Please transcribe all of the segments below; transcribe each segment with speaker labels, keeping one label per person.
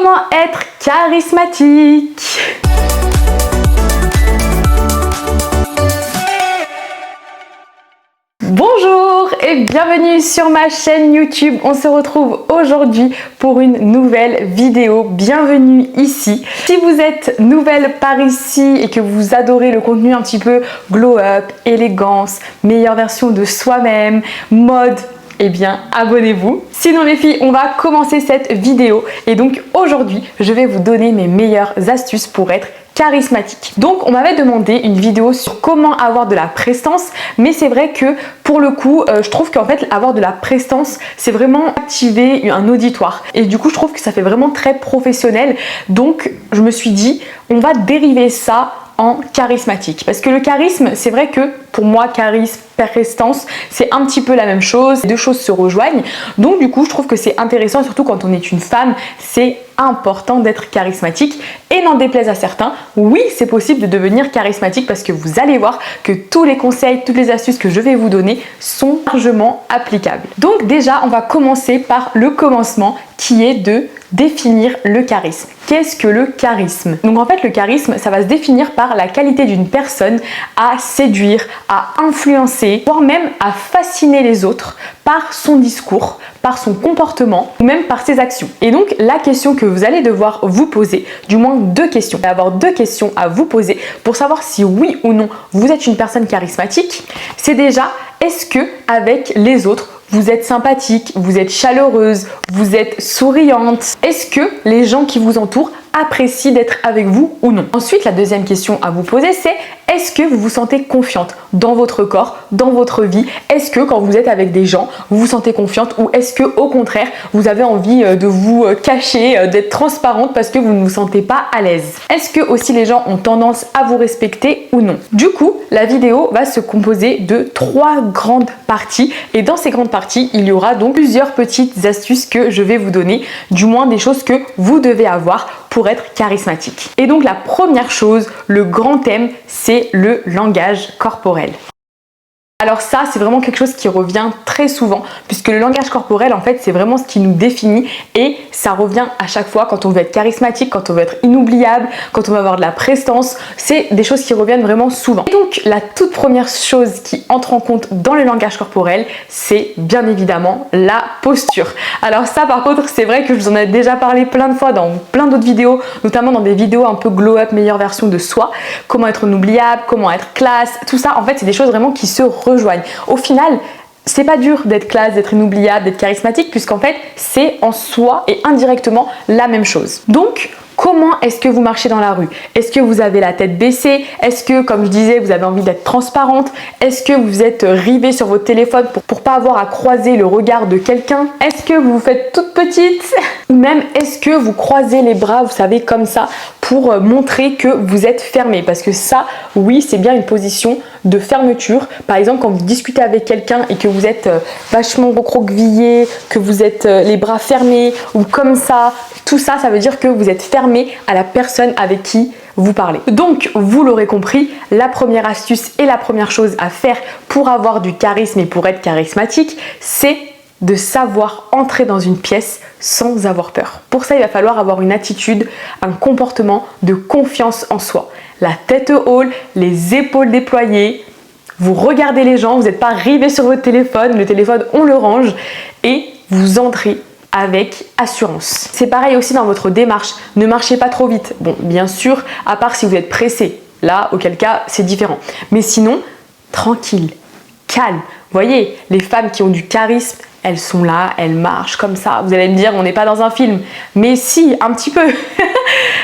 Speaker 1: Comment être charismatique? Bonjour et bienvenue sur ma chaîne YouTube. On se retrouve aujourd'hui pour une nouvelle vidéo. Bienvenue ici. Si vous êtes nouvelle par ici et que vous adorez le contenu un petit peu glow up, élégance, meilleure version de soi-même, mode, eh bien abonnez-vous. Sinon les filles, on va commencer cette vidéo et donc aujourd'hui je vais vous donner mes meilleures astuces pour être charismatique. Donc on m'avait demandé une vidéo sur comment avoir de la prestance, mais c'est vrai que pour le coup je trouve qu'en fait avoir de la prestance c'est vraiment activer un auditoire et du coup je trouve que ça fait vraiment très professionnel. Donc je me suis dit on va dériver ça en charismatique, parce que le charisme, c'est vrai que pour moi charisme, prestance, c'est un petit peu la même chose, les deux choses se rejoignent. Donc du coup je trouve que c'est intéressant, surtout quand on est une femme, c'est important d'être charismatique. Et n'en déplaise à certains, oui c'est possible de devenir charismatique, parce que vous allez voir que tous les conseils, toutes les astuces que je vais vous donner sont largement applicables. Donc déjà on va commencer par le commencement, qui est de définir le charisme. Qu'est-ce que le charisme? Donc en fait le charisme, ça va se définir par la qualité d'une personne à séduire, à influencer, voire même à fasciner les autres par son discours, par son comportement ou même par ses actions. Et donc la question que vous allez devoir vous poser, du moins deux questions, vous allez avoir deux questions à vous poser pour savoir si oui ou non vous êtes une personne charismatique, c'est déjà est-ce que avec les autres vous êtes sympathique, vous êtes chaleureuse, vous êtes souriante? Est-ce que les gens qui vous entourent apprécient d'être avec vous ou non? Ensuite, la deuxième question à vous poser, c'est est-ce que vous vous sentez confiante dans votre corps, dans votre vie? Est-ce que quand vous êtes avec des gens, vous vous sentez confiante, ou est-ce que au contraire, vous avez envie de vous cacher, d'être transparente parce que vous ne vous sentez pas à l'aise? Est-ce que aussi les gens ont tendance à vous respecter ou non? Du coup, la vidéo va se composer de trois grandes parties, et dans ces grandes parties, il y aura donc plusieurs petites astuces que je vais vous donner, du moins des choses que vous devez avoir pour être charismatique. Et donc la première chose, le grand thème, c'est le langage corporel. Alors ça, c'est vraiment quelque chose qui revient très souvent, puisque le langage corporel, en fait, c'est vraiment ce qui nous définit, et ça revient à chaque fois quand on veut être charismatique, quand on veut être inoubliable, quand on veut avoir de la prestance. C'est des choses qui reviennent vraiment souvent. Et donc, la toute première chose qui entre en compte dans le langage corporel, c'est bien évidemment la posture. Alors ça, par contre, c'est vrai que je vous en ai déjà parlé plein de fois dans plein d'autres vidéos, notamment dans des vidéos un peu glow up, meilleure version de soi, comment être inoubliable, comment être classe, tout ça, en fait, c'est des choses vraiment qui se rejoignent. Au final, c'est pas dur d'être classe, d'être inoubliable, d'être charismatique, puisqu'en fait, c'est en soi et indirectement la même chose. Donc, comment est-ce que vous marchez dans la rue? Est-ce que vous avez la tête baissée? Est-ce que, comme je disais, vous avez envie d'être transparente? Est-ce que vous êtes rivé sur votre téléphone pour pas avoir à croiser le regard de quelqu'un? Est-ce que vous vous faites toute petite? Ou même, est-ce que vous croisez les bras, vous savez, comme ça, pour montrer que vous êtes fermé? Parce que ça, oui, c'est bien une position de fermeture. Par exemple, quand vous discutez avec quelqu'un et que vous êtes vachement recroquevillé, que vous êtes les bras fermés ou comme ça, tout ça, ça veut dire que vous êtes fermé à la personne avec qui vous parlez. Donc, vous l'aurez compris, la première astuce et la première chose à faire pour avoir du charisme et pour être charismatique, c'est de savoir entrer dans une pièce sans avoir peur. Pour ça, il va falloir avoir une attitude, un comportement de confiance en soi. La tête haute, les épaules déployées, vous regardez les gens, vous n'êtes pas rivé sur votre téléphone, le téléphone on le range, et vous entrez avec assurance. C'est pareil aussi dans votre démarche, ne marchez pas trop vite. Bon, bien sûr, à part si vous êtes pressé, là, auquel cas, c'est différent. Mais sinon, tranquille, calme. Vous voyez, les femmes qui ont du charisme, elles sont là, elles marchent comme ça. Vous allez me dire, on n'est pas dans un film. Mais si, un petit peu.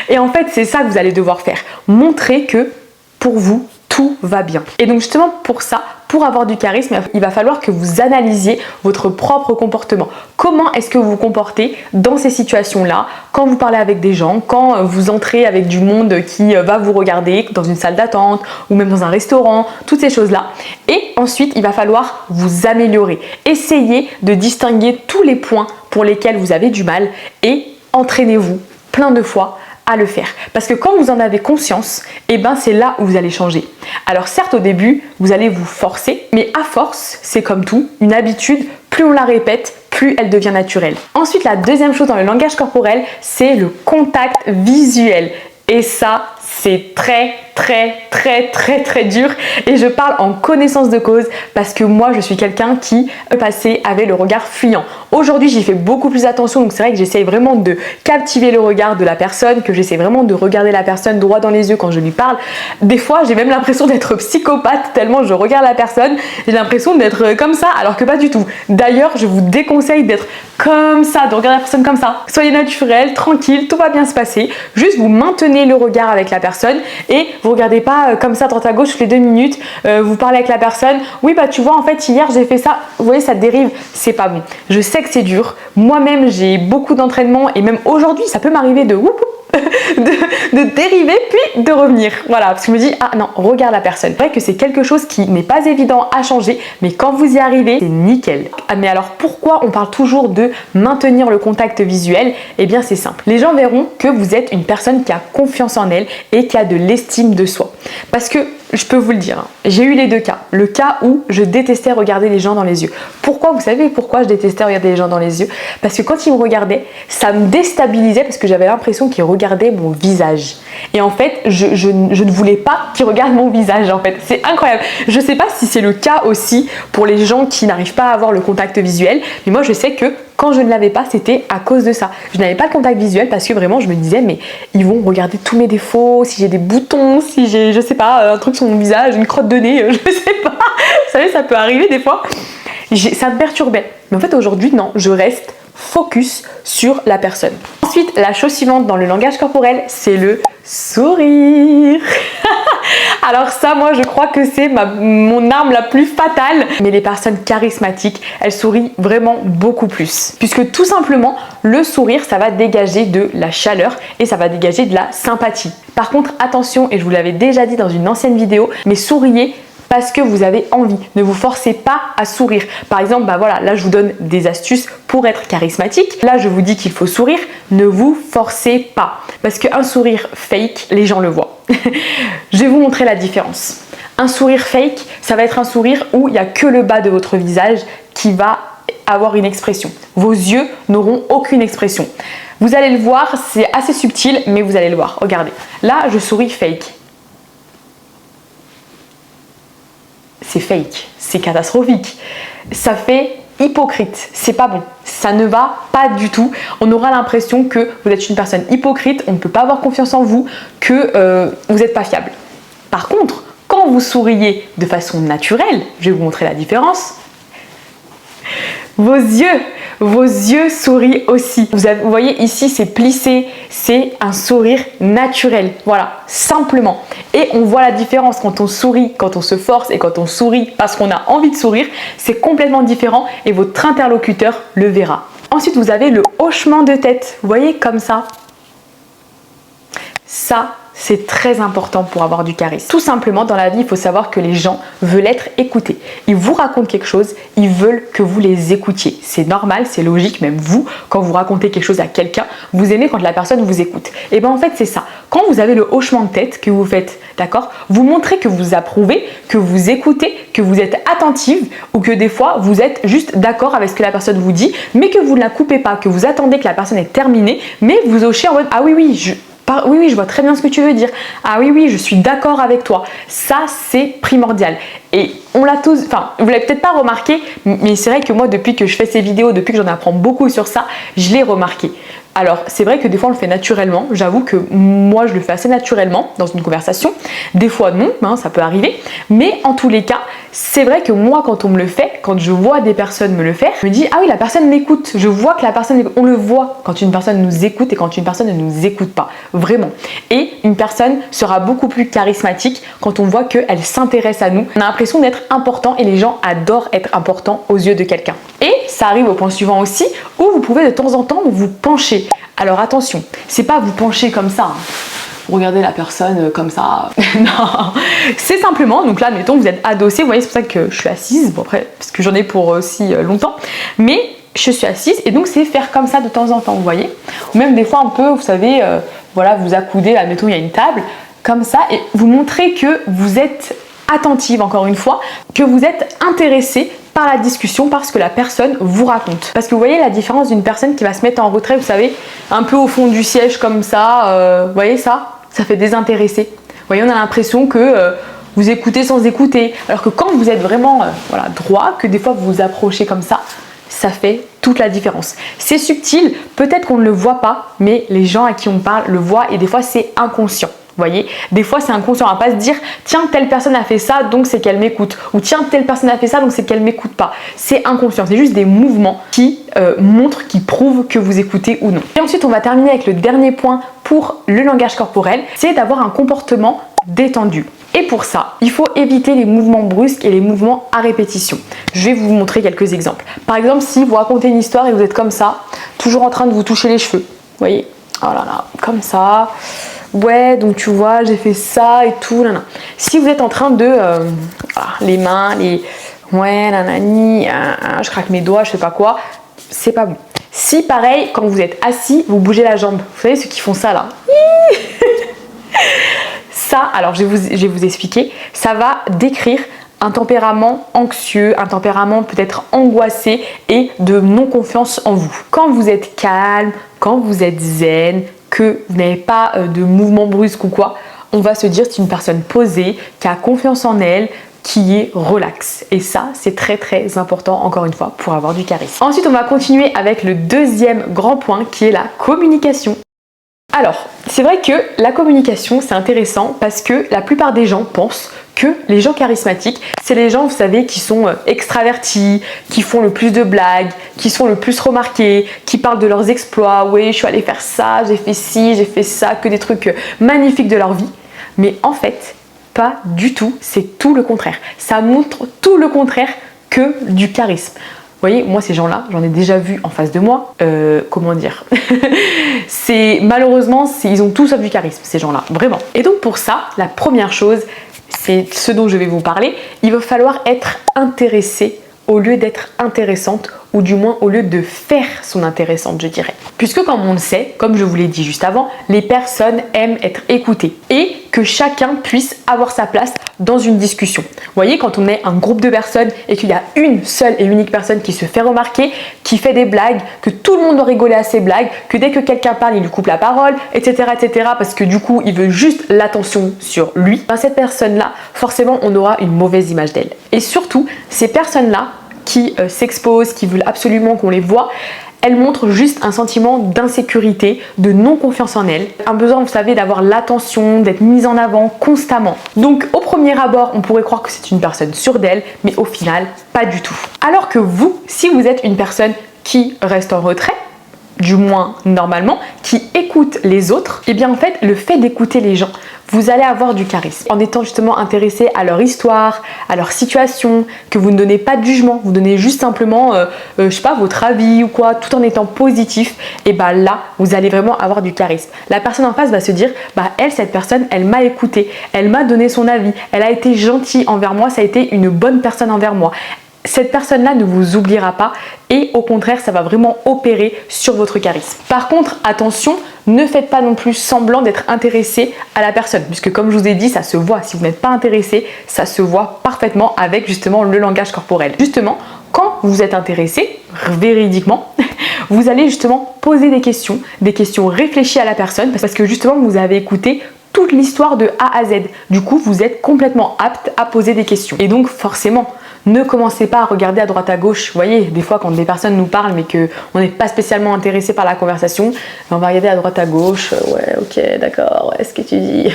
Speaker 1: Et en fait, c'est ça que vous allez devoir faire. Montrer que pour vous, tout va bien. Et donc justement pour ça, pour avoir du charisme, il va falloir que vous analysiez votre propre comportement. Comment est-ce que vous vous comportez dans ces situations-là, quand vous parlez avec des gens, quand vous entrez avec du monde qui va vous regarder dans une salle d'attente ou même dans un restaurant, toutes ces choses-là. Et ensuite, il va falloir vous améliorer. Essayez de distinguer tous les points pour lesquels vous avez du mal et entraînez-vous plein de fois à le faire. Parce que quand vous en avez conscience, et ben c'est là où vous allez changer. Alors certes au début, vous allez vous forcer, mais à force, c'est comme tout, une habitude, plus on la répète, plus elle devient naturelle. Ensuite, la deuxième chose dans le langage corporel, c'est le contact visuel. Et ça, c'est très dur et je parle en connaissance de cause parce que moi je suis quelqu'un qui passé avait le regard fuyant. Aujourd'hui j'y fais beaucoup plus attention, donc c'est vrai que j'essaye vraiment de captiver le regard de la personne, que j'essaie vraiment de regarder la personne droit dans les yeux quand je lui parle. Des fois j'ai même l'impression d'être psychopathe tellement je regarde la personne, j'ai l'impression d'être comme ça alors que pas du tout. D'ailleurs je vous déconseille d'être comme ça, de regarder la personne comme ça. Soyez naturel, tranquille, tout va bien se passer, juste vous maintenez le regard avec la personne et vous regardez pas comme ça droite à gauche toutes les 2 minutes, vous parlez avec la personne, oui bah tu vois en fait hier j'ai fait ça, vous voyez ça dérive, c'est pas bon. Je sais que c'est dur, moi-même j'ai beaucoup d'entraînement et même aujourd'hui ça peut m'arriver de dériver puis de revenir, voilà, parce que je me dis ah non, regarde la personne. C'est vrai que c'est quelque chose qui n'est pas évident à changer, mais quand vous y arrivez c'est nickel. Ah, mais alors pourquoi on parle toujours de maintenir le contact visuel? Eh bien c'est simple, les gens verront que vous êtes une personne qui a confiance en elle et qui a de l'estime de soi, parce que je peux vous le dire, j'ai eu les deux cas. Le cas où je détestais regarder les gens dans les yeux. Pourquoi? Vous savez pourquoi je détestais regarder les gens dans les yeux? Parce que quand ils me regardaient, ça me déstabilisait parce que j'avais l'impression qu'ils regardaient mon visage. Et en fait, je ne voulais pas qu'ils regardent mon visage en fait. C'est incroyable. Je ne sais pas si c'est le cas aussi pour les gens qui n'arrivent pas à avoir le contact visuel, mais moi je sais que quand je ne l'avais pas, c'était à cause de ça. Je n'avais pas le contact visuel parce que vraiment je me disais mais ils vont regarder tous mes défauts, si j'ai des boutons, si j'ai, je sais pas, un truc sur mon visage, une crotte de nez, je sais pas. Vous savez, ça peut arriver des fois. Ça me perturbait. Mais en fait aujourd'hui, non, je reste focus sur la personne. Ensuite, la chose suivante dans le langage corporel, c'est le sourire. Alors ça, moi, je crois que c'est mon arme la plus fatale. Mais les personnes charismatiques, elles sourient vraiment beaucoup plus. Puisque tout simplement, le sourire, ça va dégager de la chaleur et ça va dégager de la sympathie. Par contre, attention, et je vous l'avais déjà dit dans une ancienne vidéo, mais souriez parce que vous avez envie. Ne vous forcez pas à sourire. Par exemple, bah voilà, là je vous donne des astuces pour être charismatique. Là je vous dis qu'il faut sourire. Ne vous forcez pas. Parce qu'un sourire fake, les gens le voient. Je vais vous montrer la différence. Un sourire fake, ça va être un sourire où il n'y a que le bas de votre visage qui va avoir une expression. Vos yeux n'auront aucune expression. Vous allez le voir, c'est assez subtil, mais vous allez le voir. Regardez, là je souris fake. C'est fake, c'est catastrophique, ça fait hypocrite, c'est pas bon, ça ne va pas du tout. On aura l'impression que vous êtes une personne hypocrite, on ne peut pas avoir confiance en vous, que vous n'êtes pas fiable. Par contre, quand vous souriez de façon naturelle, je vais vous montrer la différence. Vos yeux sourient aussi. Vous voyez ici, c'est plissé, c'est un sourire naturel. Voilà, simplement. Et on voit la différence quand on sourit, quand on se force et quand on sourit parce qu'on a envie de sourire. C'est complètement différent et votre interlocuteur le verra. Ensuite, vous avez le hochement de tête. Vous voyez, comme ça. Ça, c'est très important pour avoir du charisme. Tout simplement, dans la vie, il faut savoir que les gens veulent être écoutés. Ils vous racontent quelque chose, ils veulent que vous les écoutiez. C'est normal, c'est logique, même vous, quand vous racontez quelque chose à quelqu'un, vous aimez quand la personne vous écoute. Et bien en fait, c'est ça. Quand vous avez le hochement de tête que vous faites, d'accord, vous montrez que vous approuvez, que vous écoutez, que vous êtes attentive ou que des fois, vous êtes juste d'accord avec ce que la personne vous dit, mais que vous ne la coupez pas, que vous attendez que la personne ait terminé, mais vous hochez en mode « Ah oui, oui, je vois très bien ce que tu veux dire. Ah oui, je suis d'accord avec toi. » Ça, c'est primordial. Et on l'a tous, enfin, vous l'avez peut-être pas remarqué, mais c'est vrai que moi, depuis que je fais ces vidéos, depuis que j'en apprends beaucoup sur ça, je l'ai remarqué. Alors, c'est vrai que des fois, on le fait naturellement. J'avoue que moi, je le fais assez naturellement dans une conversation. Des fois, non, hein, ça peut arriver. Mais en tous les cas, c'est vrai que moi, quand on me le fait, quand je vois des personnes me le faire, je me dis « Ah oui, la personne m'écoute. » Je vois que la personne, on le voit quand une personne nous écoute et quand une personne ne nous écoute pas. Vraiment. Et une personne sera beaucoup plus charismatique quand on voit qu'elle s'intéresse à nous. On a l'impression d'être important et les gens adorent être importants aux yeux de quelqu'un. Et ça arrive au point suivant aussi, où vous pouvez de temps en temps vous pencher. Alors attention, c'est pas vous pencher comme ça, hein. Regardez la personne comme ça. Non, c'est simplement, donc là, admettons, vous êtes adossé, vous voyez, c'est pour ça que je suis assise, bon après, parce que j'en ai pour aussi longtemps, mais je suis assise et donc c'est faire comme ça de temps en temps, vous voyez. Ou même des fois un peu, vous savez, voilà, vous accoudez, admettons, il y a une table, comme ça, et vous montrez que vous êtes attentive, encore une fois, que vous êtes intéressé par la discussion, par ce que la personne vous raconte. Parce que vous voyez la différence d'une personne qui va se mettre en retrait, vous savez, un peu au fond du siège comme ça, vous voyez ça fait désintéressé. Vous voyez, on a l'impression que vous écoutez sans écouter. Alors que quand vous êtes vraiment voilà, droit, que des fois vous vous approchez comme ça fait toute la différence. C'est subtil, peut-être qu'on ne le voit pas, mais les gens à qui on parle le voient et des fois c'est inconscient. Vous voyez, des fois c'est inconscient, on va pas se dire tiens telle personne a fait ça donc c'est qu'elle m'écoute, ou tiens telle personne a fait ça donc c'est qu'elle m'écoute pas. C'est inconscient, c'est juste des mouvements qui montrent, qui prouvent que vous écoutez ou non. Et ensuite on va terminer avec le dernier point pour le langage corporel, c'est d'avoir un comportement détendu. Et pour ça, il faut éviter les mouvements brusques et les mouvements à répétition. Je vais vous montrer quelques exemples. Par exemple, si vous racontez une histoire et vous êtes comme ça, toujours en train de vous toucher les cheveux, vous voyez, oh là là, comme ça, ouais, donc tu vois, j'ai fait ça et tout, là. Si vous êtes en train de, les mains, ouais, nanani, je craque mes doigts, je sais pas quoi, c'est pas bon. Si pareil, quand vous êtes assis, vous bougez la jambe, vous savez ceux qui font ça là. Ça, alors je vais vous expliquer, ça va décrire un tempérament anxieux, un tempérament peut-être angoissé et de non-confiance en vous. Quand vous êtes calme, quand vous êtes zen, que vous n'avez pas de mouvement brusque ou quoi, on va se dire c'est une personne posée, qui a confiance en elle, qui est relax. Et ça, c'est très très important encore une fois pour avoir du charisme. Ensuite, on va continuer avec le deuxième grand point qui est la communication. Alors, c'est vrai que la communication, c'est intéressant parce que la plupart des gens pensent que les gens charismatiques, c'est les gens, vous savez, qui sont extravertis, qui font le plus de blagues, qui sont le plus remarqués, qui parlent de leurs exploits. Oui, je suis allée faire ça, j'ai fait ci, j'ai fait ça, que des trucs magnifiques de leur vie. Mais en fait, pas du tout, c'est tout le contraire. Ça montre tout le contraire que du charisme. Vous voyez, moi ces gens-là, j'en ai déjà vu en face de moi. Comment dire malheureusement, ils ont tout sauf du charisme, ces gens-là, vraiment. Et donc pour ça, la première chose, c'est ce dont je vais vous parler. Il va falloir être intéressé au lieu d'être intéressante, ou du moins au lieu de faire son intéressante, je dirais. Puisque comme on le sait, comme je vous l'ai dit juste avant, les personnes aiment être écoutées et que chacun puisse avoir sa place dans une discussion. Vous voyez, quand on est un groupe de personnes et qu'il y a une seule et unique personne qui se fait remarquer, qui fait des blagues, que tout le monde doit rigoler à ses blagues, que dès que quelqu'un parle, il lui coupe la parole, etc., etc., parce que du coup, il veut juste l'attention sur lui, ben cette personne-là, forcément, on aura une mauvaise image d'elle. Et surtout, ces personnes-là qui s'exposent, qui veulent absolument qu'on les voit, elles montrent juste un sentiment d'insécurité, de non-confiance en elles, un besoin, vous savez, d'avoir l'attention, d'être mise en avant constamment. Donc au premier abord, on pourrait croire que c'est une personne sûre d'elle, mais au final, pas du tout. Alors que vous, si vous êtes une personne qui reste en retrait, du moins normalement, qui écoute les autres, et bien en fait, le fait d'écouter les gens, vous allez avoir du charisme. En étant justement intéressé à leur histoire, à leur situation, que vous ne donnez pas de jugement, vous donnez juste simplement, je sais pas, votre avis ou quoi, tout en étant positif, et bah là, vous allez vraiment avoir du charisme. La personne en face va se dire, bah elle, cette personne, elle m'a écouté, elle m'a donné son avis, elle a été gentille envers moi, ça a été une bonne personne envers moi. Cette personne-là ne vous oubliera pas et au contraire, ça va vraiment opérer sur votre charisme. Par contre, attention, ne faites pas non plus semblant d'être intéressé à la personne, puisque comme je vous ai dit, ça se voit. Si vous n'êtes pas intéressé, ça se voit parfaitement avec justement le langage corporel. Justement, quand vous êtes intéressé, véridiquement, vous allez justement poser des questions réfléchies à la personne, parce que justement, vous avez écouté toute l'histoire de A à Z. Du coup, vous êtes complètement apte à poser des questions. Et donc, forcément, ne commencez pas à regarder à droite à gauche. Vous voyez, des fois quand des personnes nous parlent mais qu'on n'est pas spécialement intéressé par la conversation, on va regarder à droite à gauche. Ouais, ok, d'accord, ouais, ce que tu dis.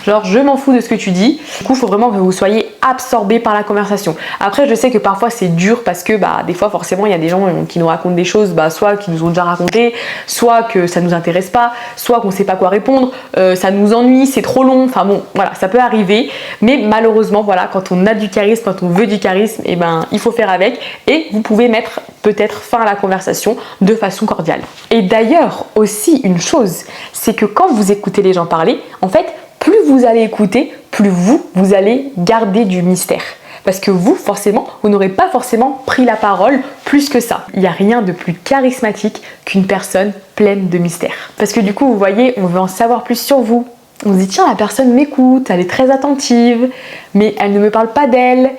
Speaker 1: Genre, je m'en fous de ce que tu dis. Du coup, il faut vraiment que vous soyez absorbé par la conversation. Après, je sais que parfois c'est dur parce que des fois forcément il y a des gens qui nous racontent des choses, soit qui nous ont déjà raconté, soit que ça nous intéresse pas, soit qu'on sait pas quoi répondre, ça nous ennuie, c'est trop long. Enfin bon, voilà, ça peut arriver. Mais malheureusement, voilà, quand on a du charisme, quand on veut du charisme, et il faut faire avec et vous pouvez mettre peut-être fin à la conversation de façon cordiale. Et d'ailleurs aussi une chose, c'est que quand vous écoutez les gens parler, en fait, plus vous allez écouter, plus vous allez garder du mystère. Parce que vous, forcément, vous n'aurez pas forcément pris la parole plus que ça. Il n'y a rien de plus charismatique qu'une personne pleine de mystère. Parce que du coup, vous voyez, on veut en savoir plus sur vous. On se dit, tiens, la personne m'écoute, elle est très attentive, mais elle ne me parle pas d'elle.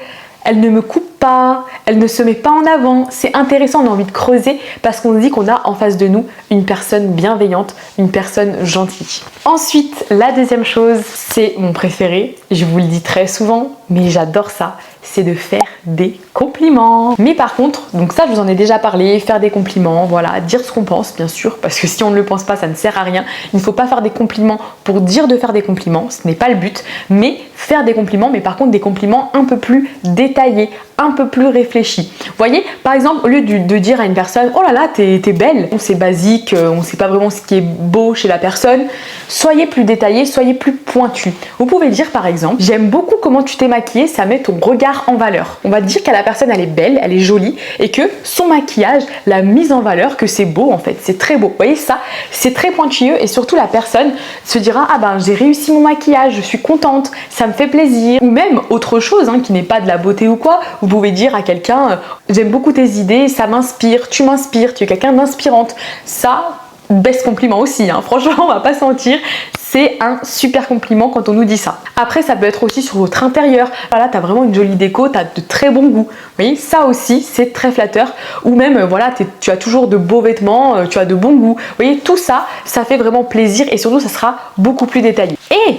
Speaker 1: Elle ne me coupe pas, elle ne se met pas en avant. C'est intéressant, on a envie de creuser parce qu'on se dit qu'on a en face de nous une personne bienveillante, une personne gentille. Ensuite, la deuxième chose, c'est mon préféré, je vous le dis très souvent, mais j'adore ça, c'est de faire des compliments. Mais par contre, donc ça je vous en ai déjà parlé, faire des compliments, voilà, dire ce qu'on pense bien sûr, parce que si on ne le pense pas, ça ne sert à rien. Il ne faut pas faire des compliments pour dire de faire des compliments, ce n'est pas le but, mais faire des compliments, mais par contre des compliments un peu plus détaillés, un peu plus réfléchis. Vous voyez, par exemple, au lieu de dire à une personne, oh là là, t'es belle, c'est basique, on ne sait pas vraiment ce qui est beau chez la personne, soyez plus détaillé, soyez plus pointu. Vous pouvez dire par exemple, j'aime beaucoup comment tu t'es maquillée, ça met ton regard en valeur. On va dire qu'à la personne, elle est belle, elle est jolie, et que son maquillage l'a mise en valeur, que c'est beau en fait, c'est très beau. Vous voyez ça, c'est très pointilleux, et surtout la personne se dira, ah ben j'ai réussi mon maquillage, je suis contente, ça me fait plaisir. Ou même autre chose qui n'est pas de la beauté ou quoi, vous pouvez dire à quelqu'un, j'aime beaucoup tes idées, ça m'inspire, tu es quelqu'un d'inspirante. Ça, best compliment aussi, franchement on va pas se mentir, c'est un super compliment quand on nous dit ça. Après ça peut être aussi sur votre intérieur, voilà, t'as vraiment une jolie déco, t'as de très bons goûts. Vous voyez, ça aussi c'est très flatteur. Ou même voilà, tu as toujours de beaux vêtements, tu as de bons goûts. Vous voyez, tout ça, ça fait vraiment plaisir et surtout ça sera beaucoup plus détaillé. Et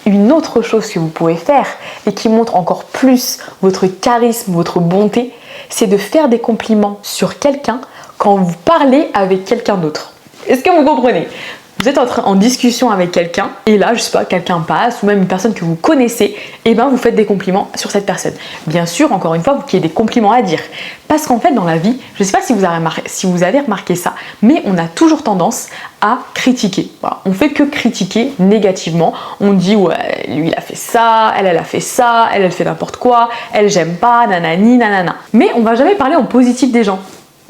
Speaker 1: une autre chose que vous pouvez faire et qui montre encore plus votre charisme, votre bonté, c'est de faire des compliments sur quelqu'un quand vous parlez avec quelqu'un d'autre. Est-ce que vous comprenez ? Vous êtes en discussion avec quelqu'un et là, je sais pas, quelqu'un passe ou même une personne que vous connaissez, et ben vous faites des compliments sur cette personne. Bien sûr, encore une fois, vous qu'il y ait des compliments à dire. Parce qu'en fait, dans la vie, je sais pas si vous avez remarqué ça, mais on a toujours tendance à critiquer. Voilà, on fait que critiquer négativement. On dit ouais, lui il a fait ça, elle a fait ça, elle fait n'importe quoi, elle j'aime pas, nanani, nanana. Mais on va jamais parler en positif des gens.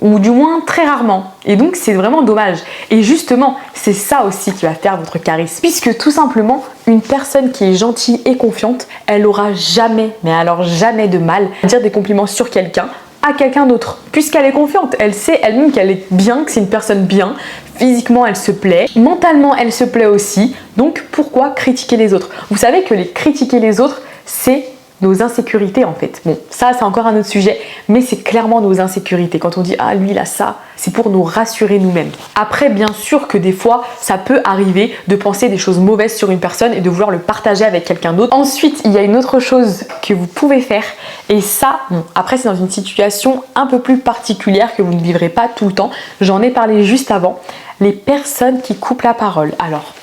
Speaker 1: Ou du moins très rarement. Et donc c'est vraiment dommage. Et justement, c'est ça aussi qui va faire votre charisme. Puisque tout simplement, une personne qui est gentille et confiante, elle aura jamais, mais alors jamais de mal à dire des compliments sur quelqu'un à quelqu'un d'autre. Puisqu'elle est confiante, elle sait elle-même qu'elle est bien, que c'est une personne bien. Physiquement, elle se plaît. Mentalement, elle se plaît aussi. Donc pourquoi critiquer les autres ? Vous savez que critiquer les autres, c'est nos insécurités en fait. Bon, ça c'est encore un autre sujet, mais c'est clairement nos insécurités. Quand on dit ah lui il a ça, c'est pour nous rassurer nous-mêmes. Après bien sûr que des fois ça peut arriver de penser des choses mauvaises sur une personne et de vouloir le partager avec quelqu'un d'autre. Ensuite il y a une autre chose que vous pouvez faire, et ça, bon, après c'est dans une situation un peu plus particulière que vous ne vivrez pas tout le temps. J'en ai parlé juste avant. Les personnes qui coupent la parole. Alors,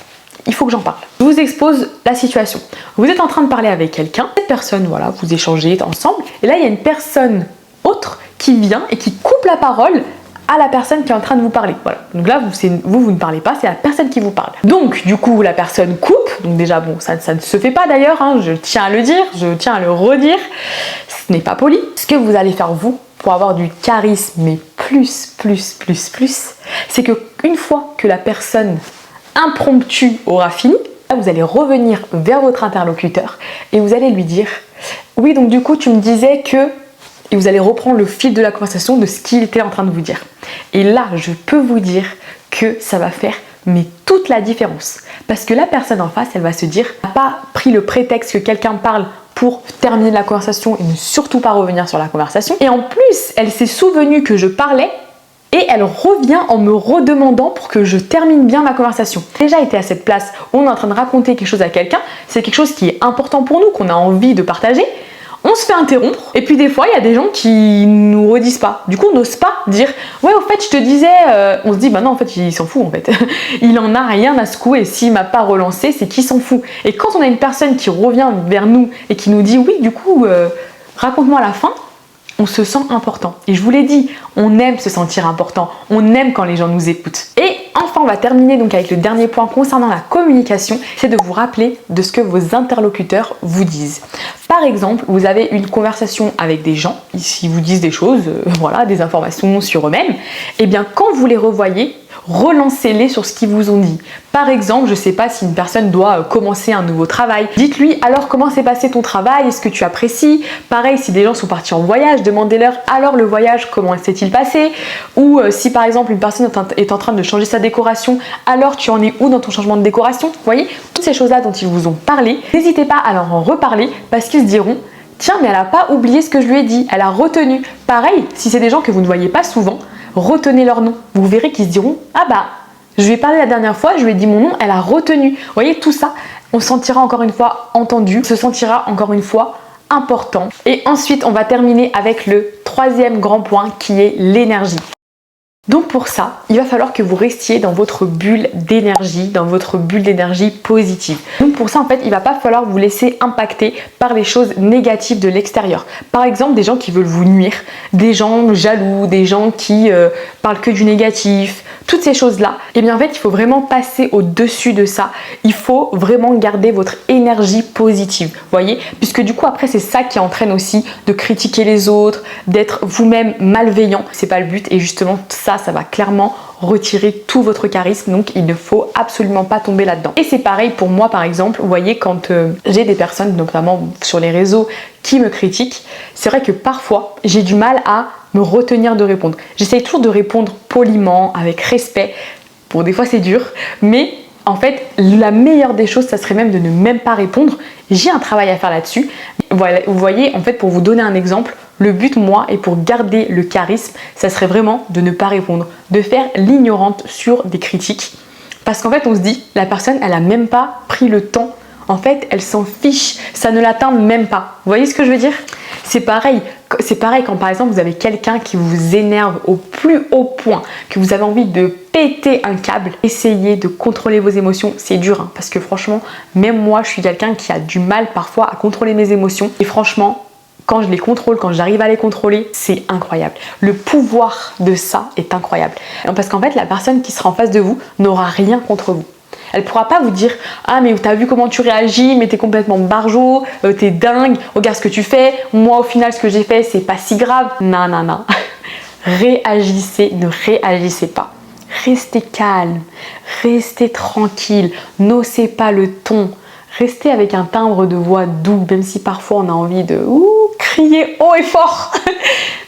Speaker 1: il faut que j'en parle. Je vous expose la situation. Vous êtes en train de parler avec quelqu'un, cette personne, voilà, vous échangez ensemble, et là il y a une personne autre qui vient et qui coupe la parole à la personne qui est en train de vous parler. Voilà. Donc là, vous ne parlez pas, c'est la personne qui vous parle. Donc du coup, la personne coupe. Donc déjà, bon, ça ne se fait pas d'ailleurs, je tiens à le dire, je tiens à le redire. Ce n'est pas poli. Ce que vous allez faire, vous, pour avoir du charisme, mais plus, c'est que une fois que la personne impromptu aura fini, là vous allez revenir vers votre interlocuteur et vous allez lui dire oui donc du coup tu me disais que, et vous allez reprendre le fil de la conversation de ce qu'il était en train de vous dire. Et là je peux vous dire que ça va faire mais toute la différence, parce que la personne en face elle va se dire, n'a pas pris le prétexte que quelqu'un parle pour terminer la conversation et ne surtout pas revenir sur la conversation, et en plus elle s'est souvenue que je parlais. Et elle revient en me redemandant pour que je termine bien ma conversation. Déjà été à cette place où on est en train de raconter quelque chose à quelqu'un, c'est quelque chose qui est important pour nous, qu'on a envie de partager. On se fait interrompre, et puis des fois il y a des gens qui nous redisent pas. Du coup on n'ose pas dire ouais au fait je te disais, on se dit bah non en fait il s'en fout en fait. Il en a rien à secouer, et s'il m'a pas relancé c'est qu'il s'en fout. Et quand on a une personne qui revient vers nous et qui nous dit oui du coup raconte-moi la fin, on se sent important. Et je vous l'ai dit, on aime se sentir important, on aime quand les gens nous écoutent. Et enfin, on va terminer donc avec le dernier point concernant la communication, c'est de vous rappeler de ce que vos interlocuteurs vous disent. Par exemple, vous avez une conversation avec des gens, ils vous disent des choses, voilà, des informations sur eux-mêmes, et bien quand vous les revoyez, relancez-les sur ce qu'ils vous ont dit. Par exemple, je ne sais pas si une personne doit commencer un nouveau travail. Dites-lui alors comment s'est passé ton travail, est-ce que tu apprécies? Pareil, si des gens sont partis en voyage, demandez-leur alors le voyage, comment s'est-il passé? Ou si par exemple une personne est en train de changer sa décoration, alors tu en es où dans ton changement de décoration? Vous voyez, toutes ces choses-là dont ils vous ont parlé, n'hésitez pas à leur en reparler parce qu'ils se diront tiens, mais elle n'a pas oublié ce que je lui ai dit, elle a retenu. Pareil, si c'est des gens que vous ne voyez pas souvent, retenez leur nom. Vous verrez qu'ils se diront, ah bah, je lui ai parlé la dernière fois, je lui ai dit mon nom, elle a retenu. Vous voyez, tout ça, on se sentira encore une fois entendu, se sentira encore une fois important. Et ensuite, on va terminer avec le troisième grand point qui est l'énergie. Donc pour ça, il va falloir que vous restiez dans votre bulle d'énergie, dans votre bulle d'énergie positive. Donc pour ça, en fait, il va pas falloir vous laisser impacter par les choses négatives de l'extérieur. Par exemple, des gens qui veulent vous nuire, des gens jaloux, des gens qui parlent que du négatif, toutes ces choses-là. Et bien en fait, il faut vraiment passer au-dessus de ça. Il faut vraiment garder votre énergie positive, vous voyez? Puisque du coup, après, c'est ça qui entraîne aussi de critiquer les autres, d'être vous-même malveillant. C'est pas le but et justement, ça va clairement retirer tout votre charisme, donc il ne faut absolument pas tomber là-dedans. Et c'est pareil pour moi par exemple, vous voyez, quand j'ai des personnes, notamment sur les réseaux, qui me critiquent, c'est vrai que parfois j'ai du mal à me retenir de répondre. J'essaye toujours de répondre poliment, avec respect. Bon, des fois c'est dur, mais en fait, la meilleure des choses, ça serait même de ne même pas répondre. J'ai un travail à faire là-dessus. Voilà, vous voyez, en fait, pour vous donner un exemple, le but, moi, et pour garder le charisme, ça serait vraiment de ne pas répondre, de faire l'ignorante sur des critiques. Parce qu'en fait, on se dit, la personne, elle a même pas pris le temps. En fait, elle s'en fiche, ça ne l'atteint même pas. Vous voyez ce que je veux dire? C'est pareil quand par exemple vous avez quelqu'un qui vous énerve au plus haut point, que vous avez envie de péter un câble. Essayez de contrôler vos émotions, c'est dur hein, parce que franchement, même moi je suis quelqu'un qui a du mal parfois à contrôler mes émotions et franchement, quand je les contrôle, quand j'arrive à les contrôler, c'est incroyable. Le pouvoir de ça est incroyable. Parce qu'en fait, la personne qui sera en face de vous n'aura rien contre vous. Elle ne pourra pas vous dire « Ah mais t'as vu comment tu réagis, mais t'es complètement barjot, t'es dingue, regarde ce que tu fais, moi au final ce que j'ai fait c'est pas si grave. » Non, non, non. Réagissez, ne réagissez pas. Restez calme, restez tranquille, n'osez pas le ton. Restez avec un timbre de voix doux, même si parfois on a envie de crier haut et fort.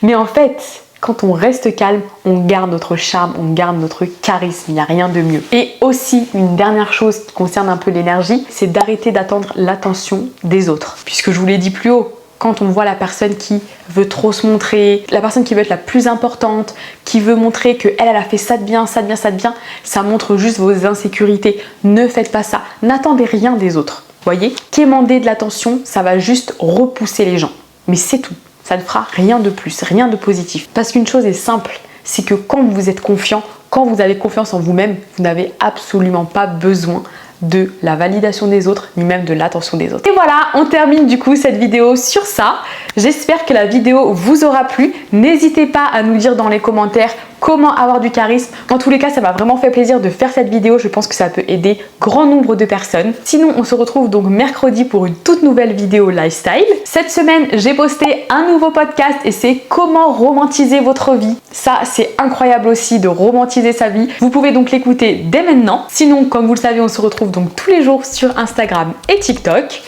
Speaker 1: Mais en fait, quand on reste calme, on garde notre charme, on garde notre charisme, il n'y a rien de mieux. Et aussi, une dernière chose qui concerne un peu l'énergie, c'est d'arrêter d'attendre l'attention des autres. Puisque je vous l'ai dit plus haut, quand on voit la personne qui veut trop se montrer, la personne qui veut être la plus importante, qui veut montrer qu'elle a fait ça de bien, ça de bien, ça de bien, ça montre juste vos insécurités. Ne faites pas ça, n'attendez rien des autres. Voyez, quémander de l'attention, ça va juste repousser les gens. Mais c'est tout. Ça ne fera rien de plus, rien de positif. Parce qu'une chose est simple, c'est que quand vous êtes confiant, quand vous avez confiance en vous-même, vous n'avez absolument pas besoin de la validation des autres, ni même de l'attention des autres. Et voilà, on termine du coup cette vidéo sur ça. J'espère que la vidéo vous aura plu. N'hésitez pas à nous dire dans les commentaires comment avoir du charisme. Dans tous les cas, ça m'a vraiment fait plaisir de faire cette vidéo. Je pense que ça peut aider grand nombre de personnes. Sinon, on se retrouve donc mercredi pour une toute nouvelle vidéo lifestyle. Cette semaine, j'ai posté un nouveau podcast et c'est comment romantiser votre vie. Ça, c'est incroyable aussi de romantiser sa vie. Vous pouvez donc l'écouter dès maintenant. Sinon, comme vous le savez, on se retrouve donc tous les jours sur Instagram et TikTok.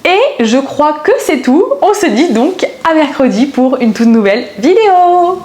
Speaker 1: Et je crois que c'est tout. On se dit donc à mercredi pour une toute nouvelle vidéo.